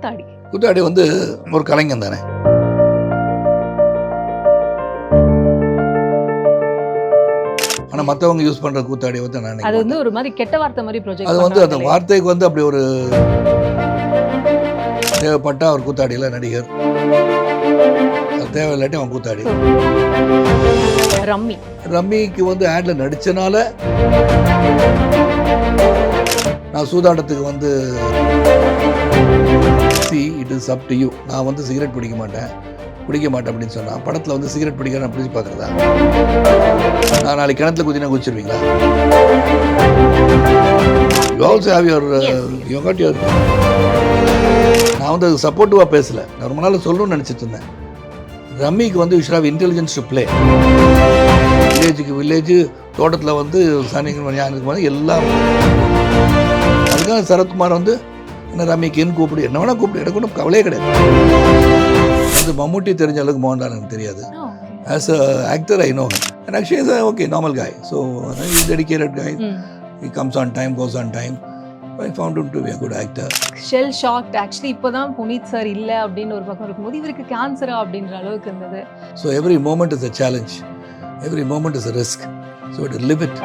கூத்தாடி. கூத்தாடி வந்து ஒரு கலைஞன் தானே. ஆனால் மற்றவங்க யூஸ் பண்ணுற கூத்தாடி வந்து நான் அது வந்து ஒரு மாதிரி கெட்ட வார்த்தை மாதிரி ப்ரொஜெக்ட் அது வந்து அந்த வார்த்தைக்கு வந்து அப்படி ஒரு தேவைப்பட்டா அவர் கூத்தாடியில் நடிகர், அது தேவையில்லாட்டி அவன் கூத்தாடி. ரம்மி ரம்மிக்கு வந்து ஆட்ல நடிச்சனால நான் சூதாட்டத்துக்கு வந்து it is up to you, நான் வந்து சிகரெட் பிடிக்க மாட்டேன் அப்படின்னு சொன்னா படத்தில் வந்து சிகரெட் பிடிக்க நான் பிடிச்சி பார்க்குறதா? நான் நாளைக்கு கிணத்துல குதினா குதிச்சிருவீங்களா? You also have you got your. நான் வந்து அது சப்போர்ட்டிவாக பேசலை, நான் ரொம்ப நாள் சொல்லணும்னு நினச்சிட்டு இருந்தேன். ரம்மிக்கு வந்து you should have intelligence to play. Village தோட்டத்தில் வந்து சனிக்கு வந்து எல்லாம். அதுக்காக சரத்குமார் வந்து என்ன ரம்மிக்குன்னு கூப்பிடு, என்ன வேணால் கூப்பிடு, எனக்கு ஒன்றும் கவலையே கிடையாது. அது மம்முட்டி தெரிஞ்ச அளவுக்கு மோகன்லால் எனக்கு தெரியாது. As a actor I know him and actually is a okay normal guy, so he's a dedicated guy. He comes on time, goes on time. I found him to be a good actor. Shell shocked actually இப்போதான் Puneeth sir இல்லை அப்படின்னு ஒரு பக்கம் இருக்கும்போது இவருக்கு கேன்சரா அப்படின்ற அளவுக்கு இருந்தது. So every moment is a challenge, every moment is a risk, so to live it.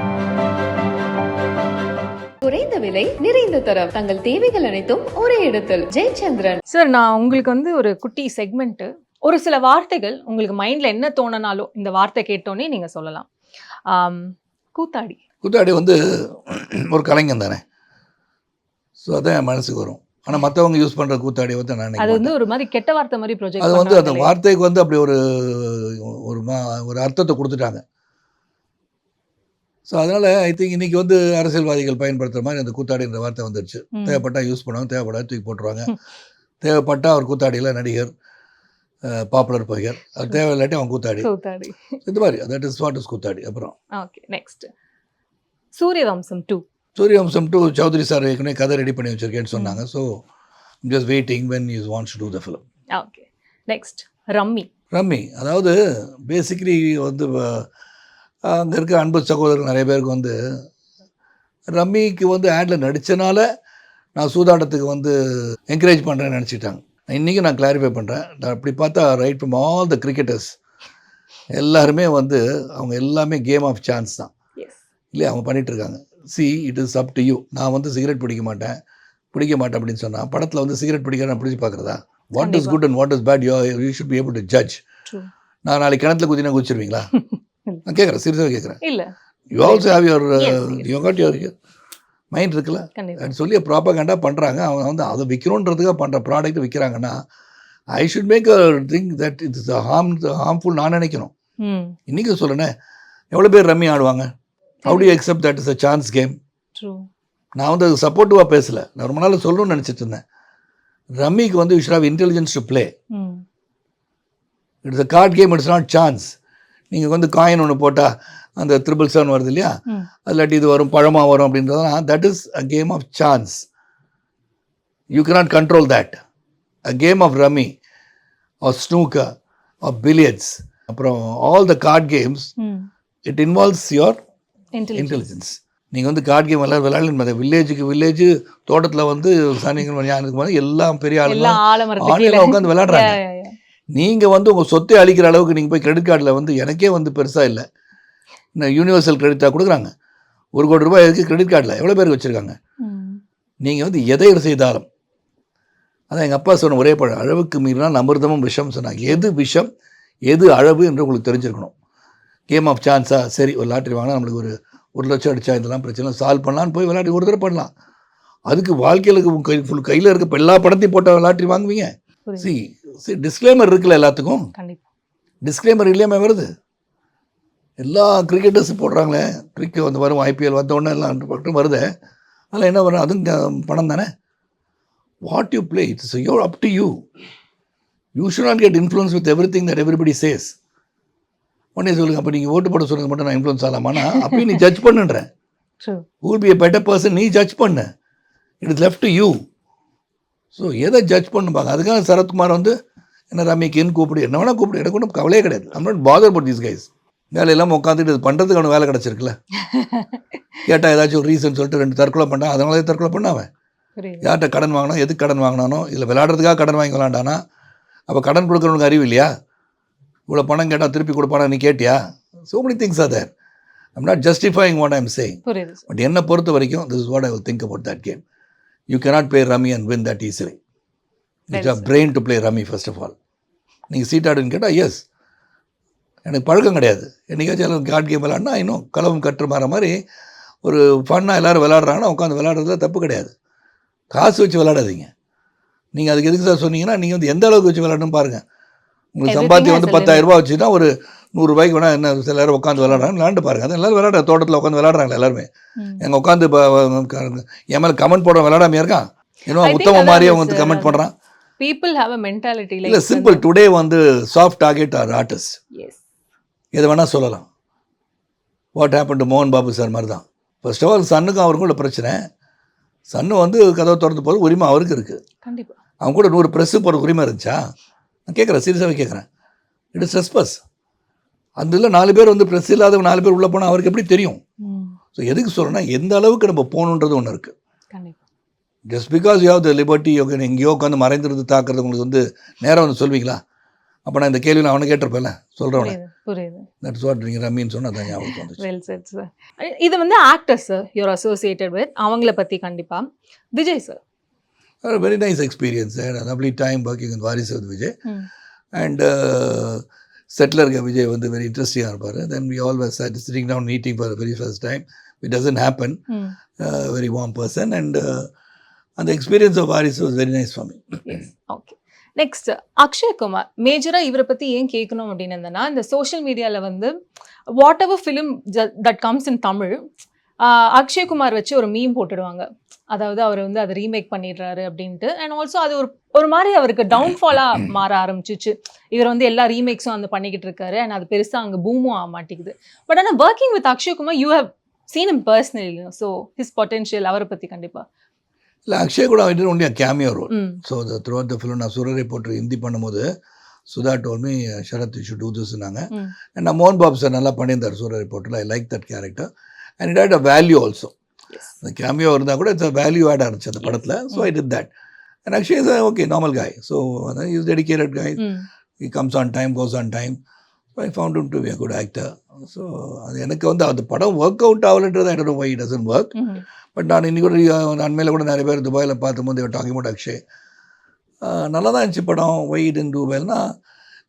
குறைந்த விலை நிறைந்த தரம், தங்கள் தேவைகள் அனைத்தும் ஒரே இடத்தில். ஜெயச்சந்திரன் சார், நான் உங்களுக்கு வந்து ஒரு குட்டி செக்மெண்ட். ஒரு சில வார்த்தைகள் உங்களுக்கு மைண்ட்ல என்ன தோணுனாலும் இந்த வார்த்தை கேட்டோன்னே நீங்க சொல்லலாம். கூத்தாடி. கூத்தாடி வந்து ஒரு கலைஞன் தானே, ஸோ அதான் என் மனசுக்கு வரும். ஆனால் மற்றவங்க யூஸ் பண்ணுற கூத்தாடி வந்து நான் அது வந்து ஒரு மாதிரி கெட்ட வார்த்தை மாதிரி ப்ரொஜெக்ட் அது வந்து அந்த வார்த்தைக்கு வந்து அப்படி ஒரு அர்த்தத்தை கொடுத்துட்டாங்க. ஸோ அதனால் ஐ திங்க் இன்றைக்கி வந்து அரசியல்வாதிகள் பயன்படுத்துகிற மாதிரி அந்த கூத்தாடின்ற வார்த்தை வந்துடுச்சு. தேவைப்பட்டால் யூஸ் பண்ணுவாங்க, தேவைப்படாத தூக்கி போட்டுருவாங்க. தேவைப்பட்டால் அவர் கூத்தாடியில் நடிகர், பாப்புலர் பையர், அது தேவையில்லாட்டி அவன் கூத்தாடி. இந்த மாதிரி தட் இஸ் வாட் இஸ் கூத்தாடி. அப்புறம் okay, next Suryavamsam 2. Suryavamsam 2 Choudary sir ஏற்கனவே கதை ரெடி பண்ணி வச்சிருக்கேன்னு சொன்னாங்க. So just waiting when is wants to do the film. Okay, next Rummy. அதாவது பேசிக்கலி வந்து அங்கே இருக்க அன்பு சகோதரர்கள் நிறைய பேருக்கு வந்து ரம்மிக்கு வந்து ஆடில் நடித்தனால நான் சூதாட்டத்துக்கு வந்து என்கரேஜ் பண்ணுறேன்னு நினச்சிட்டாங்க. இன்றைக்கி நான் கிளாரிஃபை பண்ணுறேன். நான் அப்படி பார்த்தா right from all the cricketers எல்லாருமே வந்து அவங்க எல்லாமே கேம் ஆஃப் சான்ஸ் தான் இல்லையா அவங்க பண்ணிகிட்ருக்காங்க. It is up to you, நான் வந்து சிகரெட் பிடிக்க மாட்டேன் அப்படின்னு சொன்னால் படத்தில் வந்து சிகரெட் பிடிக்க நான் பிடிச்சி பார்க்குறதா? What is good and what is bad you should be able to judge. நான் நாளைக்கு கிணத்துல குதினா குதிச்சிருவீங்களா? நான் கேட்குறேன், சீரியஸாக கேட்குறேன். இல்லை, you also have you got your mind இருக்குல்ல, அது சொல்லி ப்ராப்பகண்டா பண்ணுறாங்க. அவங்க வந்து அதை விற்கணுன்றதுக்காக பண்ணுற ப்ராடக்ட் விற்கிறாங்கன்னா I should make a think that it's harmful நான் நினைக்கணும். இன்றைக்கி சொல்லுனேன், எவ்வளோ பேர் ரம்மி ஆடுவாங்க? How do you accept that is a chance game? நான் வந்து அது சப்போர்ட்டிவாக பேசலை, நான் ரொம்ப நாள் சொல்லணும்னு நினச்சிட்டு இருந்தேன். ரம்மிக்கு வந்து you should have intelligence to play. It's a card game, it's not chance. நீங்கள் வந்து காயின் ஒன்று போட்டால் அந்த 777 வருது இல்லையா, அதில்லாட்டி இது வரும், பழமாக வரும் அப்படின்றதுனா that is a game of chance. You cannot control that. A game of rummy or snooker or billiards, அப்புறம் all the card games, it involves your intelligence. நீங்கள் வந்து கார்ட் கேம் எல்லாம் விளையாடல, வில்லேஜ் தோட்டத்தில் வந்து சனிக்கு வந்து எல்லாம் பெரிய ஆளுங்க உட்காந்து விளையாடுறாங்க. நீங்கள் வந்து உங்கள் சொத்தை அழிக்கிற அளவுக்கு நீங்கள் போய் கிரெடிட் கார்டில் வந்து எனக்கே வந்து பெருசாக இல்லை, இந்த யூனிவர்சல் கிரெடிட்டாக கொடுக்குறாங்க. 1 கோடி ரூபாய் இருக்குது கிரெடிட் கார்டில், எவ்வளோ பேருக்கு வச்சுருக்காங்க? நீங்கள் வந்து எதை செய்தாலும், அதான் எங்கள் அப்பா சொன்ன ஒரே பழம், அளவுக்கு மீறினால் அமிர்தமும் விஷம் சொன்னாங்க. எது விஷம் எது அளவு என்று உங்களுக்கு தெரிஞ்சிருக்கணும். கேம் ஆஃப் சான்ஸா? சரி, ஒரு லாட்ரி வாங்கினா நம்மளுக்கு ஒரு 1 லட்சம் அடித்தா இதெல்லாம் பிரச்சனை சால்வ் பண்ணலான்னு போய் விளையாடி ஒரு தடவை பண்ணலாம். அதுக்கு வாழ்க்கையில் கையில் இருக்க எல்லா படத்தையும் போட்ட லாட்ரி வாங்குவீங்க? டிஸ்க்ளைமர் இருக்குல்ல எல்லாத்துக்கும். டிஸ்க்ளைமர் இல்லையாமல் வருது. எல்லா கிரிக்கெட்டர்ஸ் போடுறாங்களே, கிரிக்கெட் வந்து வரும், ஐபிஎல் வந்த உடனே எல்லாம் பட்டும் வருது. அதில் என்ன வரும்? அதுவும் பணம் தானே. What you play it's your up to you. You should not get influence with everything that everybody says. உடனே சொல்லுங்கள், அப்போ நீங்கள் ஓட்டு போட சொல்லுங்க மட்டும் நான் இன்ஃப்ளூயன்ஸ் ஆகலாமானா? அப்பயும் நீ ஜட்ஜ் பண்ணுன்றேன். who will be a better person, நீ ஜட்ஜ் பண்ணு. It is left to you. So எதை ஜட்ஜ் பண்ணுப்பாங்க? அதுக்காக சரத்குமார் வந்து என்ன ரம்மிக்குன்னு கூப்பிடு, என்ன வேணால் கூப்பிடு, எனக்கு ஒன்றும் கவலையே கிடையாது. I'm not bother about these guys. வேலையெல்லாம் உட்காந்துட்டு இது பண்ணுறதுக்கு அவனுக்கு வேலை கிடச்சிருக்குல்ல. கேட்டால் ஏதாச்சும் ஒரு ரீசன் சொல்லிட்டு 2 தற்கொலை பண்ணால் அதனாலே தற்கொலை பண்ணாவன். புரியுது. யார்கிட்ட கடன் வாங்கினோம், எதுக்கு கடன் வாங்கினானோ, இல்லை விளையாடுறதுக்காக கடன் வாங்கி விளாண்டானா? அப்போ கடன் கொடுக்குறவனுக்கு அறிவு இல்லையா? இவ்வளோ பணம் கேட்டால் திருப்பி கொடுப்பானா நீ கேட்டியா? So many things are there. I'm not justifying what I'm saying. புரியுது சார். பட் என்னை பொறுத்த வரைக்கும் this is what I will think about that game. You cannot play rummy and win that easily. You Well have said. brain to play rummy first of all. நீங்கள் சீட்டாடுன்னு கேட்டால் S, எனக்கு பழக்கம் கிடையாது. என்றைக்காச்சும் card game விளாட்னா இன்னும் களவும் கற்று மாற மாதிரி ஒரு ஃபன்னாக எல்லோரும் விளாட்றாங்கன்னா உட்காந்து விளாட்றதுல தப்பு கிடையாது. காசு வச்சு விளாடாதீங்க. நீங்கள் அதுக்கு எதுக்கு சார் சொன்னீங்கன்னா, நீங்கள் வந்து எந்த அளவுக்கு வச்சு விளாடணும்னு பாருங்கள். உங்களுக்கு Everything சம்பாத்தியம் has வந்து a 10,000 ரூபா வச்சுன்னா ஒரு 100 ரூபாய்க்கு வேணால் என்ன சில நேரம் உட்காந்து விளாட்றாங்க, விளாண்டு பாருங்கள். அது எல்லோரும் விளாட்ற தோட்டத்தில் உட்காந்து விளாட்றாங்க எல்லாருமே. எங்கே உட்காந்து என் மேலே கமெண்ட் போடுற விளாடாமையா இருக்கான்? இன்னும் I think உத்தம அதான் மாதிரியே sir, வந்து கமெண்ட் பண்ணுறான். people have a mentality like இல்லை சிம்பிள், டுடே வந்து soft target or artist. yes. எது வேணால் சொல்லலாம். வாட் ஹேப்பன் டு மோகன் பாபு சார் மாதிரி தான். ஃபர்ஸ்ட் ஆஃப் ஆல் சன்னுக்கும் அவருக்கும் உள்ள பிரச்சனை. சன்னு வந்து கதவை திறந்து போகிறது உரிமை அவருக்கு இருக்குது. கண்டிப்பா. அவங்க கூட 100 ப்ரெஸ்ஸு போகிற உரிமை இருந்துச்சா? நான் கேட்குறேன், சீரியஸாகவே கேட்குறேன். It is trespass. அந்த இதில் 4 பேர் வந்து ப்ரெஸ் இல்லாத 4 பேர் உள்ளே போனால் அவருக்கு எப்படி தெரியும்? ஸோ எதுக்கு சொல்கிறேன்னா, எந்த அளவுக்கு நம்ம போகணுன்றது ஒன்று இருக்குது. கண்டிப்பா. Just because you have the liberty, எங்கேயோ உட்காந்து மறைந்திருந்து தாக்குறது உங்களுக்கு வந்து நேரம் வந்து சொல்வீங்களா? அப்போ நான் இந்த கேள்வி நான் அவனை கேட்டிருப்பேன்ல, சொல்கிறவனே. புரியுது. தட்ஸ் வாட் நீங்கள் ரம்மின்னு சொன்னால் தான் ஞாபகம் வந்துச்சு. Well said sir. இது வந்து actors sir you are associated with, அவங்கள பற்றி கண்டிப்பாக. Vijay sir. A very nice experience. I had a lovely time working in Varis with Vijay. And settler Vijay was very interesting. Then we all were sitting down eating for the very first time. It doesn't happen. Very warm person. And the experience of Varis was very nice for me. Yes. Okay. Next Akshay Kumar. மேஜராக இவரை பற்றி ஏன் கேட்கணும் அப்படின்னு இருந்தேன்னா, இந்த social மீடியாவில் வந்து what ever film that comes in Tamil, Akshay Kumar வச்சு ஒரு மீம் போட்டுடுவாங்க. அதாவது அவர் வந்து அதை ரீமேக் பண்ணிடுறாரு அப்படின்ட்டு. அண்ட் ஆல்சோ அது ஒரு மாதிரி அவருக்கு டவுன்ஃபாலாக மாற ஆரம்பிச்சிச்சு. இவர் வந்து எல்லா ரீமேக்ஸும் வந்து பண்ணிக்கிட்டு இருக்காரு. அண்ட் அது பெருசாக அங்கே பூமும் ஆக மாட்டேங்குது. பட் ஆனால் working with Akshay Kumar, you have seen him personally, so his potential, அவரை பற்றி கண்டிப்பாக. இல்லை, அக்ஷய் கூட வந்துட்டு only cameo role. So throughout the film நான் சூரரை போட்டு ஹிந்தி பண்ணும்போது Sudha told me Sarath you should do திஸ்னாங்க. அண்ட் நான் மோகன் பாபு சார் நல்லா பண்ணியிருந்தார் சூரரை போட்டில். I like that character and it had a value also. அந்த கேமியோ இருந்தால் கூட இட்ஸ் அ வேல்யூ ஆட் ஆச்சு அந்த படத்தில். So I did that. And Akshay is okay normal guy. So is dedicated guy. He comes on time, goes on time. So I found him to be a good actor. So அது எனக்கு வந்து அந்த படம் work out ஆகலன்றது I don't know why it doesn't work. But நான் இன்னைக்கு கூட அண்மையில் கூட நிறைய பேர் துபாயில் பார்த்தும்போது டாக்கிங் அபவுட் அக்ஷய். நல்லா தான் இருந்துச்சு படம். வை இன் துபாய்னா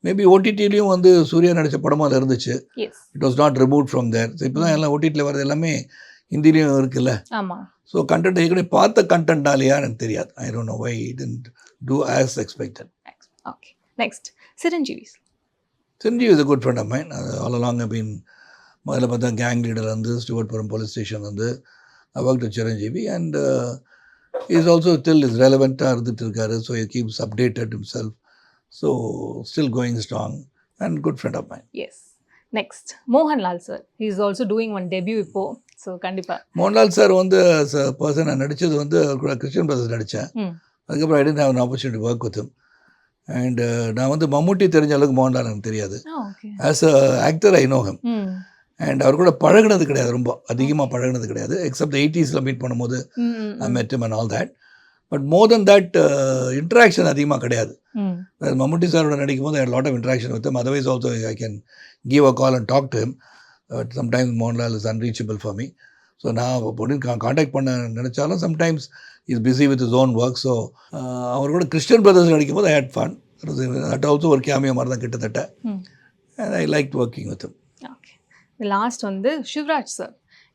மேபி ஓடிடிலையும் வந்து சூர்யா நடித்த படமும் அதில் இருந்துச்சு. It was not remove from there. So இப்போ தான் எல்லாம் ஓடிடியில் வர்றது எல்லாமே ஹிந்திலையும் இருக்குல்ல. ஸோ கண்டென்ட் ஏற்கனவே பார்த்த கண்டென்ட்டாலையா எனக்கு தெரியாது. I don't know why it didn't do as expected. Okay. Next Chiranjeevi. Chiranjeevi is a good friend of mine. All along been முதல்ல பார்த்தா கேங் லீடர் வந்து ஸ்டுவர்ட்புரம் போலீஸ் ஸ்டேஷன் வந்து I worked with Chiranjeevi and he is also still is relevant இருந்துட்டு இருக்காரு. So he keeps updated himself. So still going strong and good friend of mine. Yes. Next Mohanlal sir. He is also doing one debut இப்போ. So கண்டிப்பா Mohanlal sir வந்து as a person நான் நடிச்சது வந்து Christian brothers நடித்தேன். அதுக்கப்புறம் I didn't have an opportunity to work with him. And நான் வந்து மம்முட்டி தெரிஞ்ச அளவுக்கு மோகன்லால் எனக்கு தெரியாது. As a actor I know him. And அவர் கூட பழகினது கிடையாது, ரொம்ப அதிகமாக பழகினது கிடையாது. எக்ஸப்ட் 80s மீட் பண்ணும்போது I met him and all that. But more than that interaction அதிகமாக கிடையாது. மம்முட்டி சாரோட நடிக்கும் போது I had lot of interaction with him. Otherwise also I can give a call and talk to him. But sometimes Mohanlal is unreachable for me. So நான் பொண்ணு contact பண்ண நினச்சாலும் sometimes is busy with his own work. So அவர் கூட Christian Brothers நடிக்கும் போது I had fun. That also ஒரு cameo மாதிரி தான் கிட்டத்தட்ட. And I like working with him. Last வந்து சிவராஜ் சார்.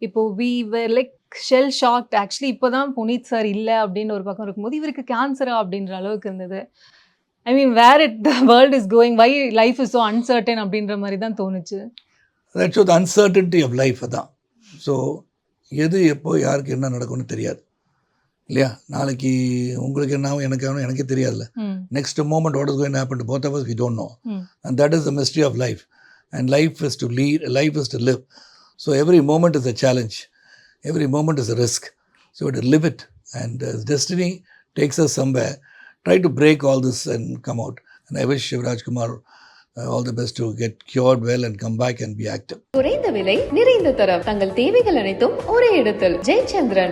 இப்போ we were like shell shocked. Actually இப்போ தான் புனித் சார் இல்லை அப்படின்னு ஒரு பக்கம் இருக்கும்போது இவருக்கு கேன்சரா அப்படின்ற அளவுக்கு இருந்தது. I mean where it the world is going, why life is so uncertain அப்படின்ற மாதிரி தான் தோணுச்சு. That's the uncertainty of life. அதான். ஸோ எது எப்போ யாருக்கு என்ன நடக்கும்னு தெரியாது இல்லையா? நாளைக்கு உங்களுக்கு என்ன ஆகும், எனக்கு ஆகணும், எனக்கே தெரியாதுல்ல. Next moment what is going to happen to both of us we don't know. And that is the mystery of life. And life is to lead, life is to live. So every moment is a challenge, every moment is a risk. So to live it, and as destiny takes us somewhere, try to break all this and come out. And I wish Shivraj Kumar all the best to get cured well and come back and be active. குறைந்த விலை நிறைந்த தரம், தங்கள் தேவைகள் அனைத்தும் ஒரே இடத்தில். ஜெயச்சந்திரன்.